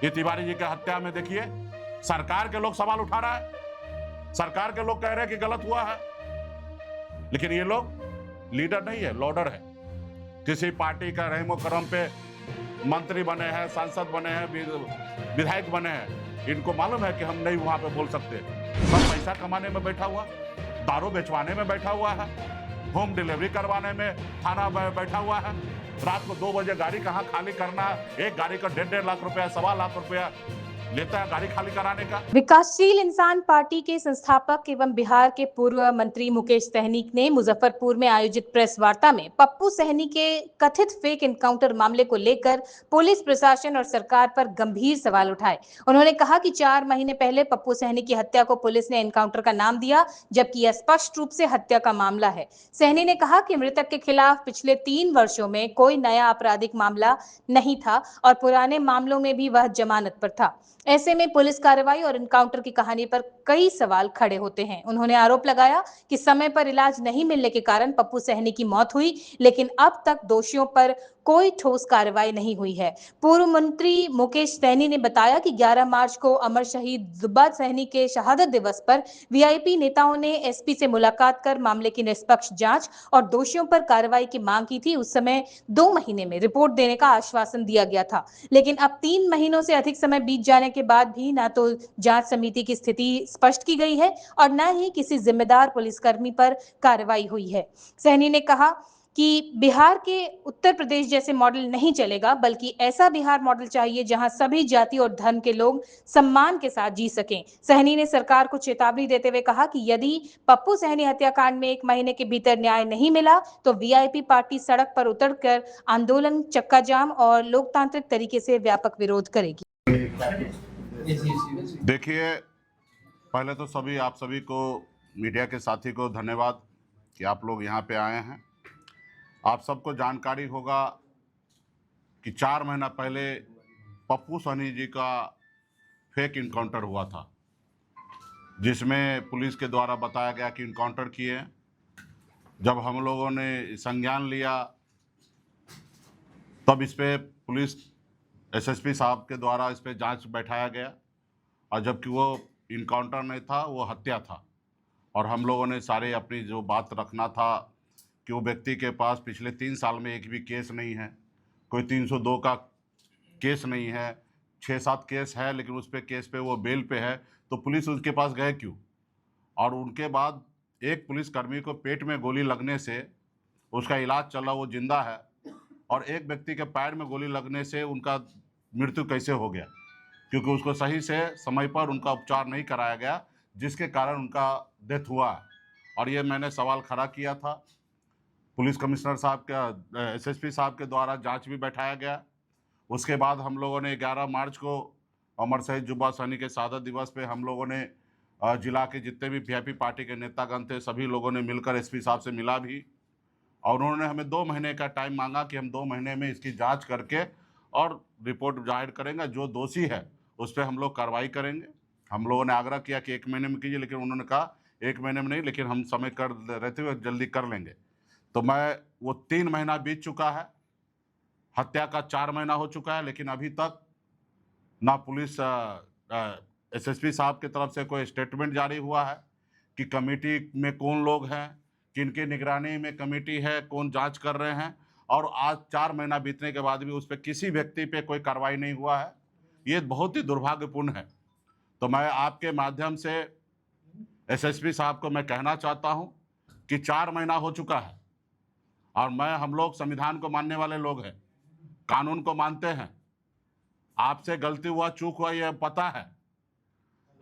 ये तिवारी जी की हत्या में देखिए सरकार के लोग सवाल उठा रहा है, सरकार के लोग कह रहे हैं कि गलत हुआ है, लेकिन ये लोग लीडर नहीं है, लॉर्डर है। किसी पार्टी का रहमो करम पे मंत्री बने हैं, सांसद बने हैं, विधायक बने हैं, इनको मालूम है कि हम नहीं वहां पे बोल सकते। सब पैसा कमाने में बैठा हुआ, दारू बेचवाने में बैठा हुआ है, होम डिलीवरी करवाने में थाना में बैठा हुआ है। रात को 2 बजे गाड़ी कहाँ खाली करना, एक गाड़ी का 1.5 लाख रुपया, 1.25 लाख रुपया लेता है गाड़ी खाली कराने का। विकासशील इंसान पार्टी के संस्थापक एवं बिहार के पूर्व मंत्री मुकेश सहनी ने मुजफ्फरपुर में आयोजित प्रेस वार्ता में पप्पू सहनी के कथित फेक एनकाउंटर मामले को लेकर पुलिस प्रशासन और सरकार पर गंभीर सवाल उठाए। उन्होंने कहा कि 4 महीने पहले पप्पू सहनी की हत्या को पुलिस ने एनकाउंटर का नाम दिया, जबकि यह स्पष्ट रूप से हत्या का मामला है। सहनी ने कहा कि मृतक के खिलाफ पिछले 3 वर्षों में कोई नया आपराधिक मामला नहीं था और पुराने मामलों में भी वह जमानत पर था। ऐसे में पुलिस कार्रवाई और एनकाउंटर की कहानी पर कई सवाल खड़े होते हैं। उन्होंने आरोप लगाया कि समय पर इलाज नहीं मिलने के कारण पप्पू सहनी की मौत हुई, लेकिन अब तक दोषियों पर कोई ठोस कार्रवाई नहीं हुई है। पूर्व मंत्री मुकेश सहनी ने बताया कि 11 मार्च को अमर शहीद जुब्बा सहनी के शहादत दिवस पर वीआईपी नेताओं ने एसपी से मुलाकात कर मामले की निष्पक्ष जांच और दोषियों पर कार्रवाई की मांग की थी। उस समय 2 महीने में रिपोर्ट देने का आश्वासन दिया गया था, लेकिन अब 3 महीनों से अधिक समय बीत जाने के बाद भी न तो जांच समिति की स्थिति स्पष्ट की गई है और न ही किसी जिम्मेदार पुलिसकर्मी पर कार्रवाई हुई है। सहनी ने कहा कि बिहार के उत्तर प्रदेश जैसे मॉडल नहीं चलेगा, बल्कि ऐसा बिहार मॉडल चाहिए जहां सभी जाति और धर्म के लोग सम्मान के साथ जी सकें। सहनी ने सरकार को चेतावनी देते हुए कहा कि यदि पप्पू सहनी हत्याकांड में 1 महीने के भीतर न्याय नहीं मिला तो वीआईपी पार्टी सड़क पर उतरकर आंदोलन, चक्का जाम और लोकतांत्रिक तरीके से व्यापक विरोध करेगी। देखिए, पहले तो आप सभी को, मीडिया के साथी को धन्यवाद कि आप लोग यहाँ पे आए हैं। आप सबको जानकारी होगा कि 4 महीना पहले पप्पू सहनी जी का फेक इनकाउंटर हुआ था, जिसमें पुलिस के द्वारा बताया गया कि इनकाउंटर किए। जब हम लोगों ने संज्ञान लिया तब इस पे पुलिस एसएसपी साहब के द्वारा इस पे जांच बैठाया गया, और जबकि वो इनकाउंटर नहीं था, वो हत्या था। और हम लोगों ने सारे अपनी जो बात रखना था कि वो व्यक्ति के पास पिछले 3 साल में एक भी केस नहीं है, कोई 302 का केस नहीं है, 6-7 केस है लेकिन उस पे केस पे वो बेल पे है, तो पुलिस उसके पास गए क्यों? और उनके बाद एक पुलिसकर्मी को पेट में गोली लगने से उसका इलाज चला, वो जिंदा है, और एक व्यक्ति के पैर में गोली लगने से उनका मृत्यु कैसे हो गया? क्योंकि उसको सही से समय पर उनका उपचार नहीं कराया गया, जिसके कारण उनका डेथ हुआ। और ये मैंने सवाल खड़ा किया था। पुलिस कमिश्नर साहब का, एसएसपी साहब के द्वारा जांच भी बैठाया गया। उसके बाद हम लोगों ने 11 मार्च को अमर शहीद जुब्बा सहनी के शहादत दिवस पे हम लोगों ने जिला के जितने भी वीआईपी पार्टी के नेतागण थे, सभी लोगों ने मिलकर एसपी साहब से मिला भी, और उन्होंने हमें 2 महीने का टाइम मांगा कि हम 2 महीने में इसकी जांच करके और रिपोर्ट जाहिर करेंगे। जो दोषी है उस पर हम लोग कार्रवाई करेंगे। हम लोगों ने आग्रह किया कि 1 महीने में कीजिए, लेकिन उन्होंने कहा 1 महीने में नहीं, लेकिन हम समय कर रहते हुए जल्दी कर लेंगे। तो वो 3 महीना बीत चुका है, हत्या का 4 महीना हो चुका है, लेकिन अभी तक ना पुलिस एसएसपी साहब की तरफ से कोई स्टेटमेंट जारी हुआ है कि कमेटी में कौन लोग हैं, किनकी निगरानी में कमेटी है, कौन जांच कर रहे हैं, और आज 4 महीना बीतने के बाद भी उस पर किसी व्यक्ति पे कोई कार्रवाई नहीं हुआ है। ये बहुत ही दुर्भाग्यपूर्ण है। तो मैं आपके माध्यम से एसएसपी साहब को मैं कहना चाहता हूं कि 4 महीना हो चुका है, और हम लोग संविधान को मानने वाले लोग हैं, कानून को मानते हैं। आपसे गलती हुआ, चूक हुआ, ये पता है।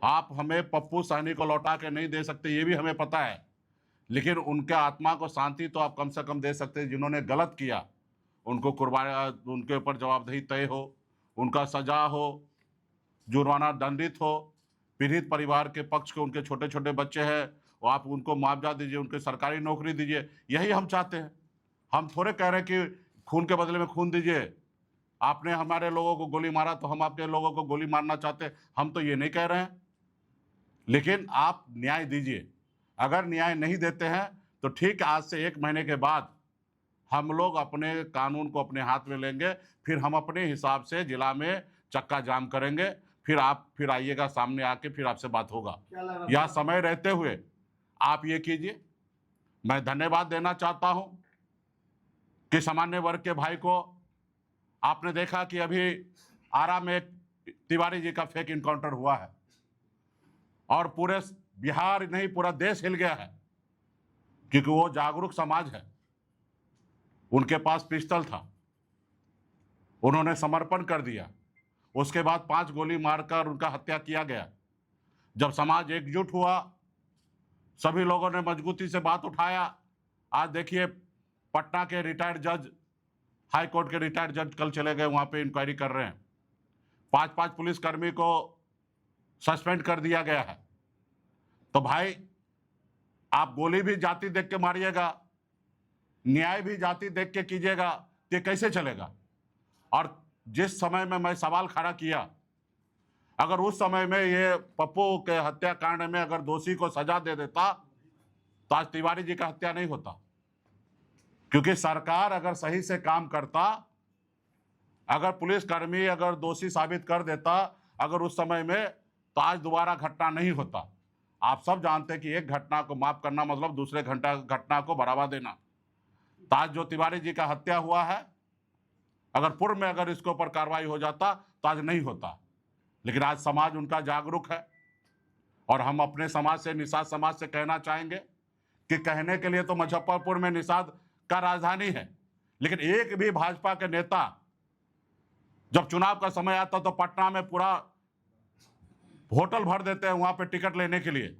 आप हमें पप्पू सहनी को लौटा के नहीं दे सकते, ये भी हमें पता है, लेकिन उनके आत्मा को शांति तो आप कम से कम दे सकते हैं। जिन्होंने गलत किया उनको उनके ऊपर जवाबदेही तय हो, उनका सजा हो, जुर्माना दंडित हो। पीड़ित परिवार के पक्ष के उनके छोटे छोटे बच्चे हैं, वो आप उनको मुआवजा दीजिए, उनके सरकारी नौकरी दीजिए, यही हम चाहते हैं। हम थोड़े कह रहे हैं कि खून के बदले में खून दीजिए। आपने हमारे लोगों को गोली मारा तो हम आपके लोगों को गोली मारना चाहते हैं, हम तो ये नहीं कह रहे हैं, लेकिन आप न्याय दीजिए। अगर न्याय नहीं देते हैं तो ठीक, आज से 1 महीने के बाद हम लोग अपने कानून को अपने हाथ में लेंगे, फिर हम अपने हिसाब से जिला में चक्का जाम करेंगे, फिर आइएगा सामने आके फिर आपसे बात होगा। यह समय रहते हुए आप ये कीजिए। मैं धन्यवाद देना चाहता हूं कि सामान्य वर्ग के भाई को आपने देखा कि अभी आरा में एक तिवारी जी का फेक इनकाउंटर हुआ है और पूरे बिहार नहीं पूरा देश हिल गया है, क्योंकि वो जागरूक समाज है। उनके पास पिस्टल था, उन्होंने समर्पण कर दिया। उसके बाद 5 गोली मारकर उनका हत्या किया गया। जब समाज एकजुट हुआ, सभी लोगों ने मजबूती से बात उठाया। आज देखिए पटना के रिटायर्ड जज, हाई कोर्ट के रिटायर्ड जज कल चले गए, वहां पे इंक्वायरी कर रहे हैं। 5 पुलिसकर्मी को सस्पेंड कर दिया गया है। तो भाई आप गोली भी जाति देख के मारिएगा, न्याय भी जाति देख के कीजिएगा, तो कैसे चलेगा? और जिस समय में मैं सवाल खड़ा किया, अगर उस समय में ये पप्पू के हत्याकांड में अगर दोषी को सजा दे देता तो आज तिवारी जी का हत्या नहीं होता। क्योंकि सरकार अगर सही से काम करता, अगर पुलिसकर्मी अगर दोषी साबित कर देता अगर उस समय में, तो आज दोबारा घटना नहीं होता। आप सब जानते हैं कि एक घटना को माफ करना मतलब दूसरे घटना को बढ़ावा देना। तो आज जो तिवारी जी का हत्या हुआ है, अगर पूर्व में अगर इसके ऊपर कार्रवाई हो जाता तो आज नहीं होता। लेकिन आज समाज उनका जागरूक है और हम अपने समाज से, निषाद समाज से कहना चाहेंगे कि कहने के लिए तो मुजफ्फरपुर में निषाद का राजधानी है, लेकिन एक भी भाजपा के नेता जब चुनाव का समय आता तो पटना में पूरा होटल भर देते हैं वहां पे टिकट लेने के लिए।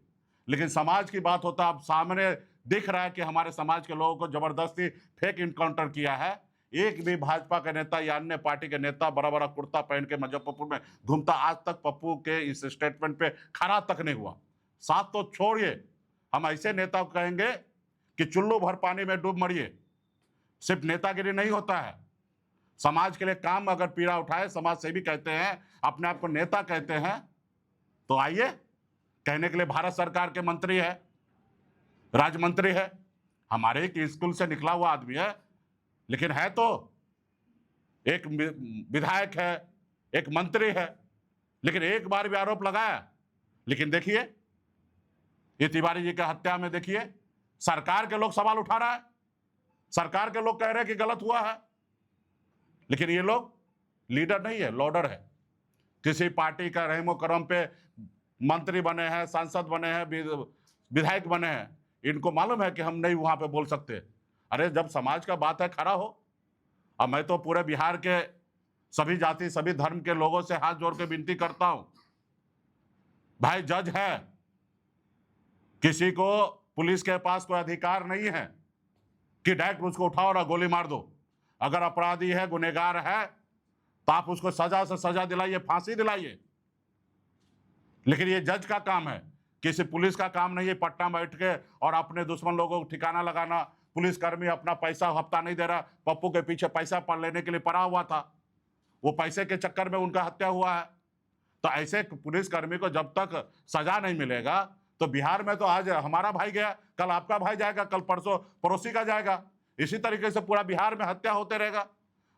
लेकिन समाज की बात होता, अब सामने दिख रहा है कि हमारे समाज के लोगों को जबरदस्ती फेक इनकाउंटर किया है। एक भी भाजपा के नेता या अन्य पार्टी के नेता बड़ा बड़ा कुर्ता पहन के मुजफ्फरपुर में घूमता आज तक पप्पू के इस स्टेटमेंट पे खड़ा तक नहीं हुआ। साथ तो छोड़िए, हम ऐसे नेता को कहेंगे कि चुल्लू भर पानी में डूब मरिए। सिर्फ नेतागिरी नहीं होता है, समाज के लिए काम अगर पीड़ा उठाए, समाज सेवी कहते हैं, अपने आप को नेता कहते हैं, तो आइए कहने के लिए। भारत सरकार के मंत्री है, राज्य मंत्री है, हमारे एक स्कूल से निकला हुआ आदमी है, लेकिन है तो एक विधायक है, एक मंत्री है, लेकिन एक बार भी आरोप लगाया। लेकिन देखिए ये तिवारी जी की हत्या में देखिए सरकार के लोग सवाल उठा रहा है, सरकार के लोग कह रहे हैं कि गलत हुआ है, लेकिन ये लोग लीडर नहीं है, लॉर्डर है। किसी पार्टी का रहमो करम पे मंत्री बने हैं, सांसद बने हैं, विधायक बने हैं, इनको मालूम है कि हम नहीं वहां पे बोल सकते। अरे जब समाज का बात है खड़ा हो। अब मैं तो पूरे बिहार के सभी जाति सभी धर्म के लोगों से हाथ जोड़ के विनती करता हूं, भाई जज है, किसी को पुलिस के पास कोई अधिकार नहीं है कि डायरेक्ट उसको उठाओ और गोली मार दो। अगर अपराधी है, गुनहगार है, तो आप उसको सजा से सजा दिलाइए, फांसी दिलाइए। लेकिन ये जज का काम है, किसी पुलिस का काम नहीं है पटना बैठ के और अपने दुश्मन लोगों को ठिकाना लगाना। पुलिसकर्मी अपना पैसा हफ्ता नहीं दे रहा, पप्पू के पीछे पैसा पर लेने के लिए पड़ा हुआ था, वो पैसे के चक्कर में उनका हत्या हुआ है। तो ऐसे पुलिसकर्मी को जब तक सजा नहीं मिलेगा, तो बिहार में तो आज हमारा भाई गया, कल आपका भाई जाएगा, कल परसों पड़ोसी का जाएगा। इसी तरीके से पूरा बिहार में हत्या होते रहेगा।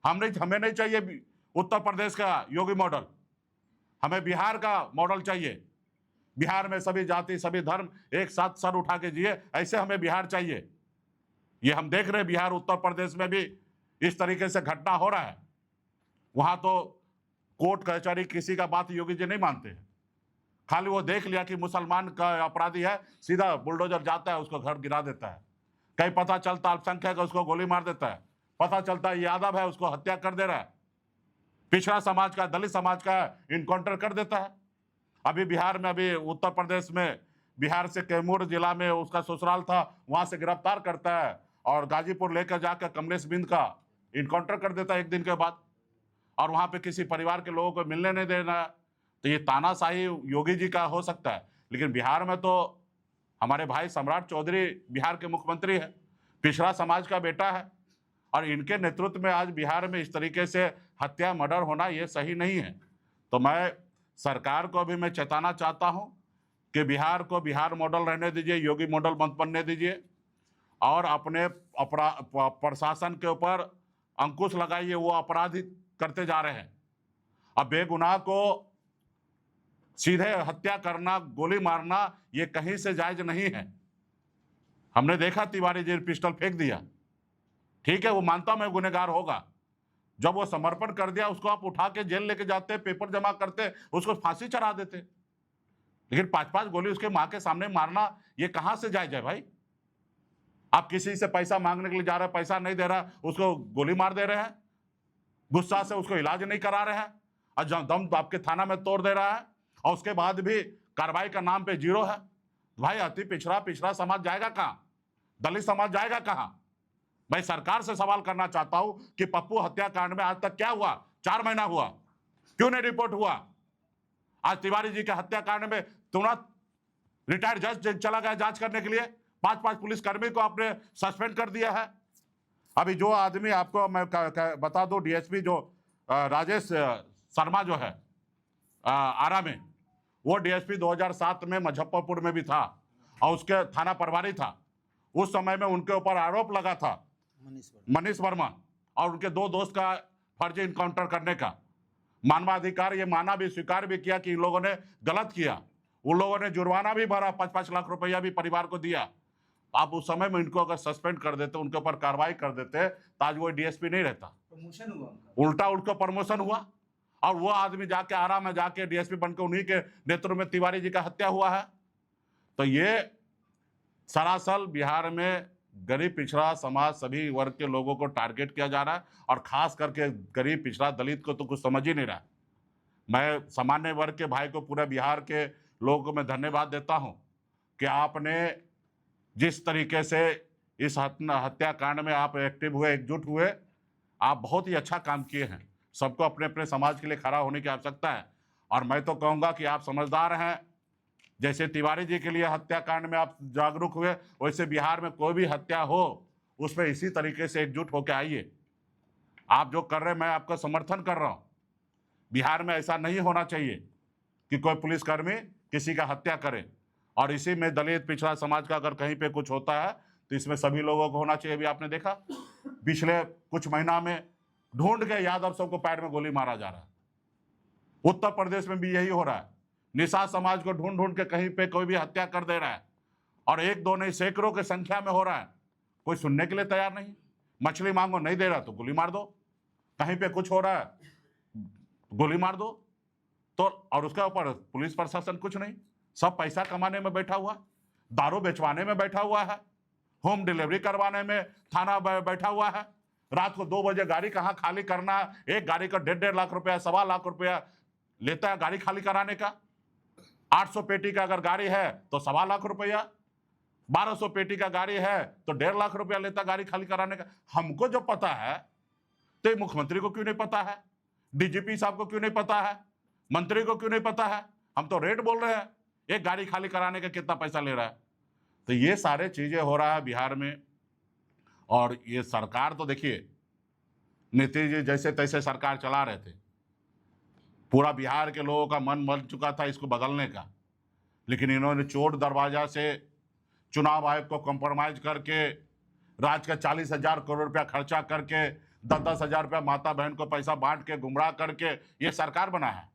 हमें नहीं चाहिए उत्तर प्रदेश का योगी मॉडल, हमें बिहार का मॉडल चाहिए। बिहार में सभी जाति सभी धर्म एक साथ सर उठा के जिए, ऐसे हमें बिहार चाहिए। ये हम देख रहे हैं बिहार उत्तर प्रदेश में भी इस तरीके से घटना हो रहा है। वहां तो कोर्ट कचहरी किसी का बात योगी जी नहीं मानते हैं। खाली वो देख लिया कि मुसलमान का अपराधी है, सीधा बुलडोजर जाता है, उसको घर गिरा देता है। कहीं पता चलता अल्पसंख्यक है, उसको गोली मार देता है। पता चलता है यादव है, उसको हत्या कर दे रहा है। पिछड़ा समाज का, दलित समाज का इनकाउंटर कर देता है। अभी बिहार में, अभी उत्तर प्रदेश में, बिहार से कैमूर जिला में उसका ससुराल था, वहां से गिरफ्तार करता है और गाजीपुर लेकर जाकर कमलेश बिंद का इनकाउंटर कर देता है एक दिन के बाद, और वहां पे किसी परिवार के लोगों को मिलने नहीं देना। तो ये तानाशाही योगी जी का हो सकता है, लेकिन बिहार में तो हमारे भाई सम्राट चौधरी बिहार के मुख्यमंत्री है, पिछड़ा समाज का बेटा है, और इनके नेतृत्व में आज बिहार में इस तरीके से हत्या मर्डर होना ये सही नहीं है। तो मैं सरकार को भी मैं चेताना चाहता हूं कि बिहार को बिहार मॉडल रहने दीजिए, योगी मॉडल मत बनने दीजिए, और अपने प्रशासन के ऊपर अंकुश लगाइए। वो अपराधी करते जा रहे हैं, अब बेगुनाह को सीधे हत्या करना, गोली मारना, ये कहीं से जायज नहीं है। हमने देखा तिवारी जी पिस्टल फेंक दिया, ठीक है, वो मानता हूं मैं गुनहगार होगा। जब वो समर्पण कर दिया, उसको आप उठा के जेल लेके जाते, पेपर जमा करते, उसको फांसी चढ़ा देते। लेकिन 5-5 गोली उसके मां के सामने मारना, ये कहां से जायज है भाई? आप किसी से पैसा मांगने के लिए जा रहे हैं, पैसा नहीं दे रहा, उसको गोली मार दे रहे हैं, गुस्सा से उसको इलाज नहीं करा रहे हैं, और दम आपके थाना में तोड़ दे रहा है, और उसके बाद भी कार्रवाई का नाम पे जीरो है। भाई अति पिछड़ा समाज जाएगा कहां? दलित समाज जाएगा कहां? मैं सरकार से सवाल करना चाहता हूं कि पप्पू हत्याकांड में आज तक क्या हुआ? 4 महीना हुआ, क्यों नहीं रिपोर्ट हुआ? आज तिवारी जी के हत्याकांड में तुरंत रिटायर्ड जज चला गया जांच करने के लिए, 5-5 पुलिसकर्मी को आपने सस्पेंड कर दिया है। अभी जो आदमी आपको मैं बता दूं, डीएसपी जो राजेश शर्मा जो है आरा में, वो डीएसपी 2007 में मुजफ्फरपुर में भी था और उसके थाना प्रभारी था। उस समय में उनके ऊपर आरोप लगा था मनीष वर्मा और उनके 2 दोस्त का फर्जी इनकाउंटर करने का। मानवाधिकार ये माना भी, स्वीकार भी किया कि इन लोगों ने गलत किया। उन लोगों ने जुर्माना भी भरा, 5-5 लाख रुपया भी परिवार को दिया। आप उस समय में इनको अगर सस्पेंड कर देते, उनके ऊपर कार्रवाई कर देते, तो आज वो डीएसपी नहीं रहता, प्रमोशन हुआ उनका। उल्टा उनको प्रमोशन हुआ और वो आदमी जाके आरा में जाके डीएसपी बनकर उन्हीं के नेतृत्व में तिवारी जी का हत्या हुआ है। तो ये सरासर बिहार में गरीब पिछड़ा समाज, सभी वर्ग के लोगों को टारगेट किया जा रहा है, और खास करके गरीब पिछड़ा दलित को तो कुछ समझ ही नहीं रहा। मैं सामान्य वर्ग के भाई को, पूरे बिहार के लोगों को मैं धन्यवाद देता हूं कि आपने जिस तरीके से इस हत्याकांड में आप एक्टिव हुए, एकजुट हुए, आप बहुत ही अच्छा काम किए हैं। सबको अपने अपने समाज के लिए खड़ा होने की आवश्यकता है, और मैं तो कहूँगा कि आप समझदार हैं। जैसे तिवारी जी के लिए हत्याकांड में आप जागरूक हुए, वैसे बिहार में कोई भी हत्या हो उस पर इसी तरीके से एकजुट होकर आइए। आप जो कर रहे हैं, मैं आपका समर्थन कर रहा हूँ। बिहार में ऐसा नहीं होना चाहिए कि कोई पुलिसकर्मी किसी का हत्या करे, और इसी में दलित पिछड़ा समाज का अगर कहीं पे कुछ होता है तो इसमें सभी लोगों को होना चाहिए। अभी आपने देखा पिछले कुछ महीना में ढूंढ के यादव सबको पैर में गोली मारा जा रहा है। उत्तर प्रदेश में भी यही हो रहा है, निषाद समाज को ढूंढ ढूंढ के कहीं पे कोई भी हत्या कर दे रहा है, और 1-2 नहीं, सैकड़ों की संख्या में हो रहा है। कोई सुनने के लिए तैयार नहीं। मछली मांगो, नहीं दे रहा तो गोली मार दो, कहीं पे कुछ हो रहा है गोली मार दो। तो और उसके ऊपर पुलिस प्रशासन कुछ नहीं, सब पैसा कमाने में बैठा हुआ, दारू बेचवाने में बैठा हुआ है, होम डिलीवरी करवाने में थाना बैठा हुआ है। रात को 2 बजे गाड़ी कहाँ खाली करना, एक गाड़ी का 1.5 लाख रुपया, 1.25 लाख रुपया लेता है गाड़ी खाली कराने का। 800 पेटी का अगर गाड़ी है तो 1.25 लाख रुपया, 1200 पेटी का गाड़ी है तो 1.5 लाख रुपया लेता गाड़ी खाली कराने का। हमको जो पता है तो मुख्यमंत्री को क्यों नहीं पता है, डीजीपी साहब को क्यों नहीं पता है, मंत्री को क्यों नहीं पता है? हम तो रेट बोल रहे हैं, एक गाड़ी खाली कराने का कितना पैसा ले रहा है। तो ये सारे चीजें हो रहा है बिहार में। और ये सरकार तो देखिए, नीतीश जी जैसे तैसे सरकार चला रहे थे, पूरा बिहार के लोगों का मन बन चुका था इसको बदलने का, लेकिन इन्होंने चोर दरवाजा से चुनाव आयोग को कॉम्प्रोमाइज करके, राज्य का 40,000 करोड़ रुपया खर्चा करके, 10-10 हजार रुपया माता बहन को पैसा बांट के, गुमराह करके ये सरकार बना है।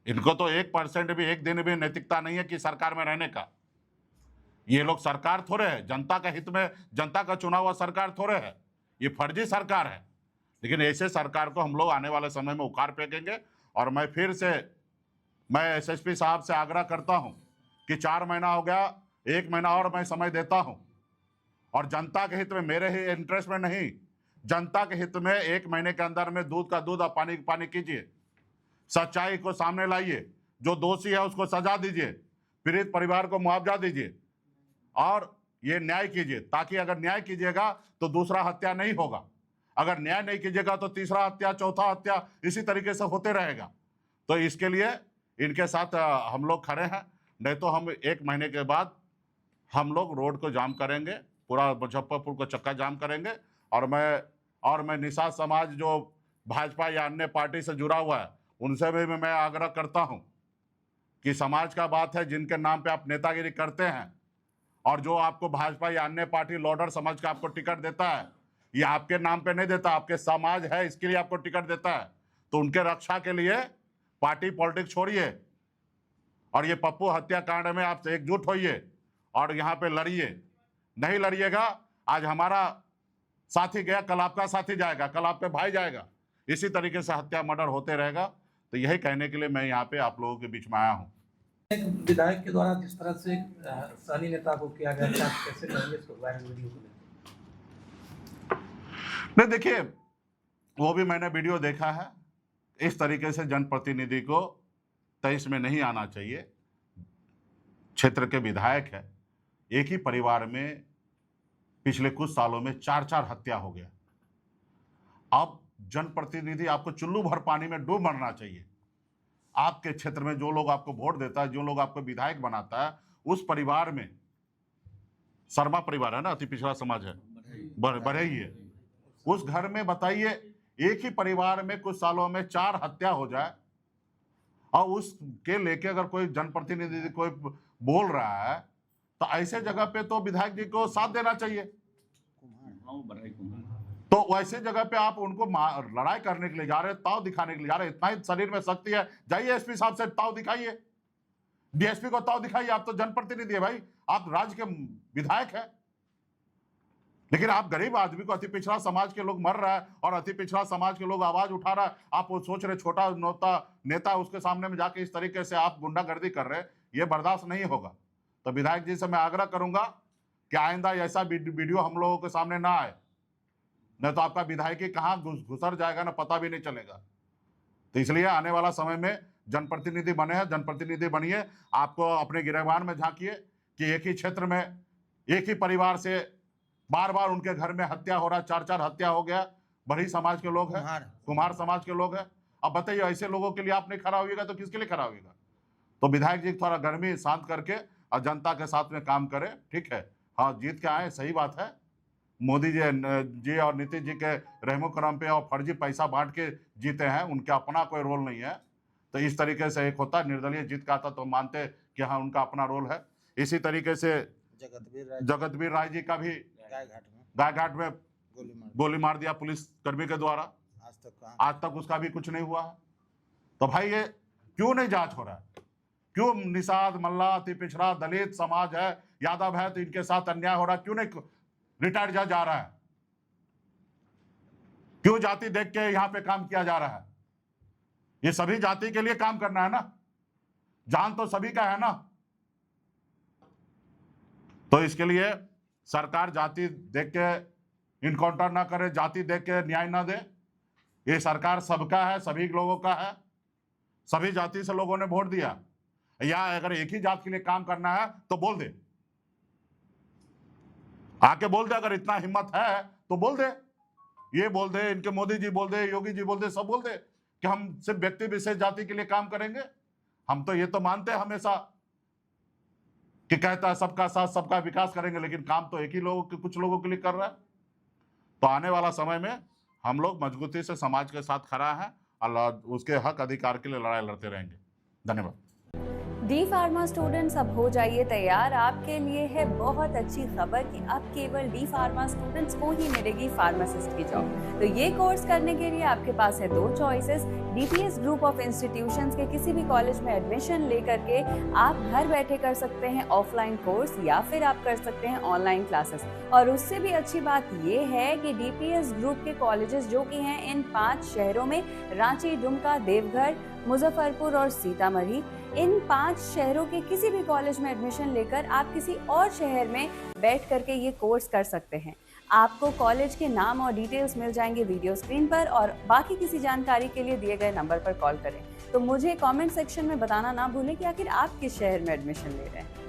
इनको तो 1% भी, एक दिन भी नैतिकता नहीं है कि सरकार में रहने का। ये लोग सरकार थोड़े है, जनता का हित में, जनता का चुना हुआ सरकार थोड़े है, ये फर्जी सरकार है। लेकिन ऐसे सरकार को हम लोग आने वाले समय में उखाड़ फेंकेंगे। और मैं फिर से एसएसपी साहब से आग्रह करता हूं कि 4 महीना हो गया, 1 महीना और मैं समय देता हूं, और जनता के हित में, मेरे ही इंटरेस्ट में नहीं, जनता के हित में 1 महीने के अंदर में दूध का दूध और पानी का पानी कीजिए, सच्चाई को सामने लाइए, जो दोषी है उसको सजा दीजिए, पीड़ित परिवार को मुआवजा दीजिए, और ये न्याय कीजिए, ताकि अगर न्याय कीजिएगा तो दूसरा हत्या नहीं होगा, अगर न्याय नहीं कीजिएगा तो तीसरा हत्या, चौथा हत्या, इसी तरीके से होते रहेगा। तो इसके लिए इनके साथ हम लोग खड़े हैं, नहीं तो हम 1 महीने के बाद हम लोग रोड को जाम करेंगे, पूरा मुजफ्फरपुर को चक्का जाम करेंगे। और मैं निषाद समाज जो भाजपा या अन्य पार्टी से जुड़ा हुआ है, उनसे भी मैं आग्रह करता हूं कि समाज का बात है, जिनके नाम पे आप नेतागिरी करते हैं, और जो आपको भाजपा या अन्य पार्टी लॉर्डर समझ के आपको टिकट देता है, ये आपके नाम पे नहीं देता, आपके समाज है इसके लिए आपको टिकट देता है। तो उनके रक्षा के लिए पार्टी पॉलिटिक्स छोड़िए और ये पप्पू हत्याकांड में आप एकजुट होइए और यहाँ पे लड़िए। नहीं लड़िएगा, आज हमारा साथी गया, कल आपका साथी जाएगा, कल आपके भाई जाएगा। इसी तरीके से हत्या मर्डर होते रहेगा। तो यही कहने के लिए मैं यहाँ पे आप लोगों के बीच में आया हूँ। एक विधायक के द्वारा जिस तरह से स्थानीय नेता को किया गया था, कैसे कहेंगे इसको, वायरल वीडियो को लेकर? नहीं, देखिए, वो भी मैंने वीडियो देखा है। इस तरीके से जनप्रतिनिधि को तेईस में नहीं आना चाहिए। क्षेत्र के विधायक है, एक ही परिवार में पिछले कुछ सालों में 4-4 हत्या हो गया। अब जनप्रतिनिधि आपको चुल्लू भर पानी में डूब मरना चाहिए। आपके क्षेत्र में जो लोग आपको वोट देता है, जो लोग आपको विधायक बनाता है, उस परिवार में, शर्मा परिवार है ना, अति पिछड़ा समाज है, बढ़ई है, उस घर में बताइए एक ही परिवार में कुछ सालों में 4 हत्या हो जाए और उसके लेके अगर कोई जनप्रतिनिधि कोई बोल रहा है तो ऐसे जगह पे तो विधायक जी को साथ देना चाहिए। तो वैसे जगह पे आप उनको लड़ाई करने के लिए जा रहे, ताव दिखाने के लिए जा रहे, इतना ही शरीर में शक्ति है, जाइए एसपी साहब से ताव दिखाइए, डीएसपी को ताव दिखाइए। आप तो जनप्रतिनिधि है भाई, आप राज्य के विधायक है। लेकिन आप गरीब आदमी को, अति पिछड़ा समाज के लोग मर रहा है और अति पिछड़ा समाज के लोग आवाज उठा रहा है, आप वो सोच रहे छोटा नेता उसके सामने में जाके इस तरीके से आप गुंडागर्दी कर रहे, ये बर्दाश्त नहीं होगा। तो विधायक जी से मैं आग्रह करूंगा कि आइंदा ऐसा वीडियो हम लोगों के सामने ना आए, नहीं तो आपका विधायकी कहाँ घुसर जाएगा ना पता भी नहीं चलेगा। तो इसलिए आने वाला समय में जनप्रतिनिधि बने हैं, जनप्रतिनिधि बनिए। आपको अपने गिरबान में झांकिए कि एक ही क्षेत्र में एक ही परिवार से बार बार उनके घर में हत्या हो रहा है, 4-4 हत्या हो गया। बड़ी समाज के लोग हैं, कुम्हार समाज के लोग हैं। अब बताइए, ऐसे लोगों के लिए आप नहीं खड़ा होइएगा तो किसके लिए खड़ा होइएगा? तो विधायक जी थोड़ा गर्मी शांत करके और जनता के साथ में काम करें, ठीक है। हाँ, जीत के आए, सही बात है। मोदी जी और नीतीश जी के रहमो करम पे और फर्जी पैसा बांट के जीते हैं, उनका अपना कोई रोल नहीं है। तो इस तरीके से एक होता है निर्दलीय जीत का आता तो मानते कि हाँ उनका अपना रोल है। इसी तरीके से जगतवीर राय जी का भी गायघाट में गोली मार दिया पुलिस कर्मी के द्वारा, आज तक उसका भी कुछ नहीं हुआ है। तो भाई ये क्यों नहीं जांच हो रहा है? क्यों निषाद, मल्ला, अति पिछड़ा, दलित समाज है, यादव है, तो इनके साथ अन्याय हो रहा है? क्यों नहीं रिटायर्ड जज जा रहा है? क्यों जाति देख के यहां पे काम किया जा रहा है? ये सभी जाति के लिए काम करना है ना, जान तो सभी का है ना। तो इसके लिए सरकार जाति देख के इनकाउंटर ना करे, जाति देख के न्याय ना दे। ये सरकार सबका है, सभी लोगों का है, सभी जाति से लोगों ने वोट दिया। या अगर एक ही जात के लिए काम करना है तो बोल दे, आके बोल दे। अगर इतना हिम्मत है तो बोल दे, ये बोल दे, इनके मोदी जी बोल दे, योगी जी बोल दे, सब बोल दे कि हम सिर्फ व्यक्ति विशेष जाति के लिए काम करेंगे। हम तो ये तो मानते हैं हमेशा कि कहता है सबका साथ सबका विकास करेंगे, लेकिन काम तो एक ही लोगों के, कुछ लोगों के लिए कर रहा है। तो आने वाला समय में हम लोग मजबूती से समाज के साथ खड़ा है और उसके हक अधिकार के लिए लड़ाई लड़ते रहेंगे। धन्यवाद। डी फार्मा स्टूडेंट्स, अब हो जाइए तैयार। आपके लिए है बहुत अच्छी खबर कि अब केवल डी फार्मा स्टूडेंट्स को ही मिलेगी फार्मासिस्ट की जॉब। तो ये कोर्स करने के लिए आपके पास है 2 choices. DPS group of institutions के किसी भी कॉलेज में एडमिशन लेकर के आप घर बैठे कर सकते हैं ऑफलाइन कोर्स, या फिर आप कर सकते हैं ऑनलाइन क्लासेस। और उससे भी अच्छी बात ये है कि डीपीएस ग्रुप के कॉलेजेस जो कि हैं इन 5 शहरों में, रांची, दुमका, देवघर, मुजफ्फरपुर और सीतामढ़ी, इन 5 शहरों के किसी भी कॉलेज में एडमिशन लेकर आप किसी और शहर में बैठ करके ये कोर्स कर सकते हैं। आपको कॉलेज के नाम और डिटेल्स मिल जाएंगे वीडियो स्क्रीन पर, और बाकी किसी जानकारी के लिए दिए गए नंबर पर कॉल करें। तो मुझे कमेंट सेक्शन में बताना ना भूलें कि आखिर आप किस शहर में एडमिशन ले रहे हैं।